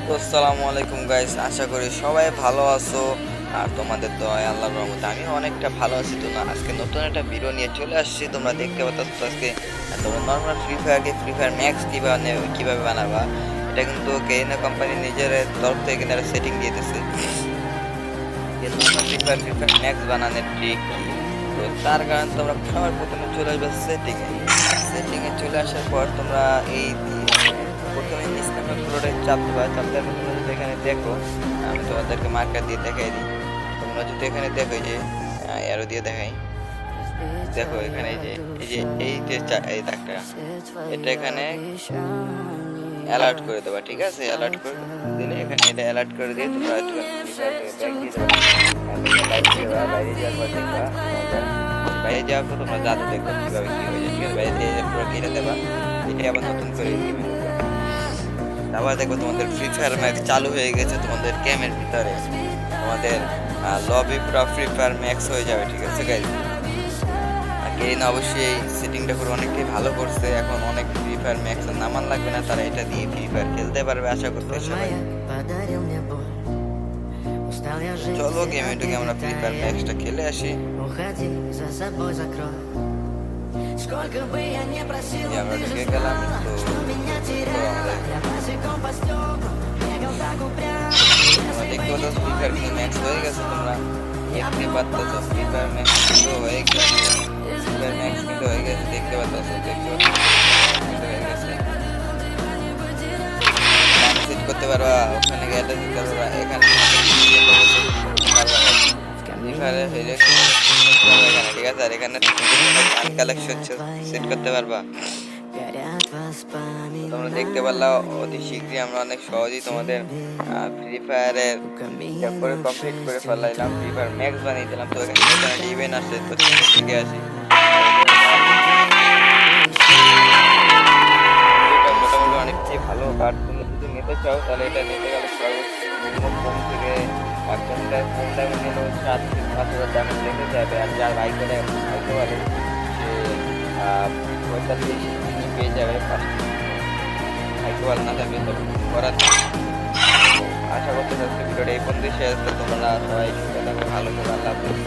তো আসসালামু আলাইকুম গাইস, আশা করি সবাই ভালো আছো। আর তোমাদের দয়ায় আল্লাহর রহমতে আমি অনেকটা ভালো আছি। তো না, আজকে নতুন একটা ভিডিও নিয়ে চলে আসছি। তোমরা দেখতে পাচ্ছ আজকে তোমরা নর্মাল ফ্রি ফায়ার ম্যাক্স কিভাবে বানাবা, এটা কিন্তু কেইনা কোম্পানি নিজের তরফ থেকে কিন্তু একটা সেটিং দিয়ে দিতেছে যে তোমরা ফ্রি ফায়ার ম্যাক্স বানানোর ট্রিক কি। তো তার কারণে তোমরা সবার প্রথমে চলে আসবে সেটিংয়ে চলে আসার পর তোমরা এই প্রথমে নিচ নামে পুরোটাই চাপ দেবা। চাপ দেওয়ার পর তোমরা যদি এখানে দেখো, আমি তোমাদেরকে মার্কার দিয়ে দেখাই দিই। তোমরা যদি এখানে দেখো যে অ্যারো দিয়ে দেখাই, দেখো এখানে এই দাগটা, এটা এখানে অ্যালার্ট করে দেবা। ঠিক আছে, অ্যালার্ট করে দিলে এখানে এটা অ্যালার্ট করে দিয়ে তোমরা বাইরে যাওয়ার পর তোমরা জাদু দেখো কিভাবে কি হয়ে যায়। ঠিক আছে, বাইরে দিয়ে পুরো কেটে দেবা। এটা আবার নতুন করে আবার দেখো তোমাদের ফ্রি ফায়ার ম্যাক্স চালু হয়ে গেছে। তোমাদের গেমের ভিতরে তোমাদের লবি পুরো ফ্রি ফায়ার ম্যাক্স হয়ে যাবে। ঠিক আছে গাইস, কেইন অবশ্যই এই সেটিংটা করে অনেকটাই ভালো করছে। এখন অনেক ফ্রি ফায়ার ম্যাক্স নামান লাগবে না, তারা এটা দিয়ে ফ্রি ফায়ার খেলতে পারবে আশা করতে সবাই। চলো গেমে ঢুকে আমরা ফ্রি ফায়ার ম্যাক্সটা খেলে আসি। আমরা ঢুকে গেলাম। তো দেখতে পাচ্ছ ফ্রি ফায়ার কিন্তু ম্যাক্স হয়ে গেছে। তোমরা দেখতে পাচ্ছ ফ্রি ফায়ার ম্যাক্স কিন্তু হয়ে গেছে। ফ্রি ফায়ার ম্যাক্স কিন্তু হয়ে গেছে, দেখতে পাচ্ছ হয়ে গেছে। সেট করতে পারবা, ওখানে গেলে দিতে পারবা। এখানে ঠিক আছে, আর এখানে কালেকশন সেট করতে পারবা। তোমরা দেখতে পারলা অতি শীঘ্রই আমরা অনেক সহজেই তোমাদের ফ্রি ফায়ারের করে কমপ্লিট করে ফেলাইলাম, ফ্রি ফায়ার ম্যাক্স বানিয়ে দিলাম। তো এখানে ইভেন্ট আসছে, তো শিখে আসি। মোটামুটি অনেকটাই ভালো কার্ড। তুমি যদি নিতে চাও তাহলে এটা নিতে গেলে কম থেকে কম দামে নিলেও 7 থেকে 5,000 দামে লেগে যাবে। আর যার বাইক করে ভাইতে পারে সে 45 পেয়ে যাবে। ভাইকে ভালো না থাকলে তো করার। আশা করতে চাচ্ছি ভিডিওটা এই পর্যন্ত শেষ। তোমরা সবাই সুস্থ থাকো, ভালো করে। আল্লাহ হাফেজ।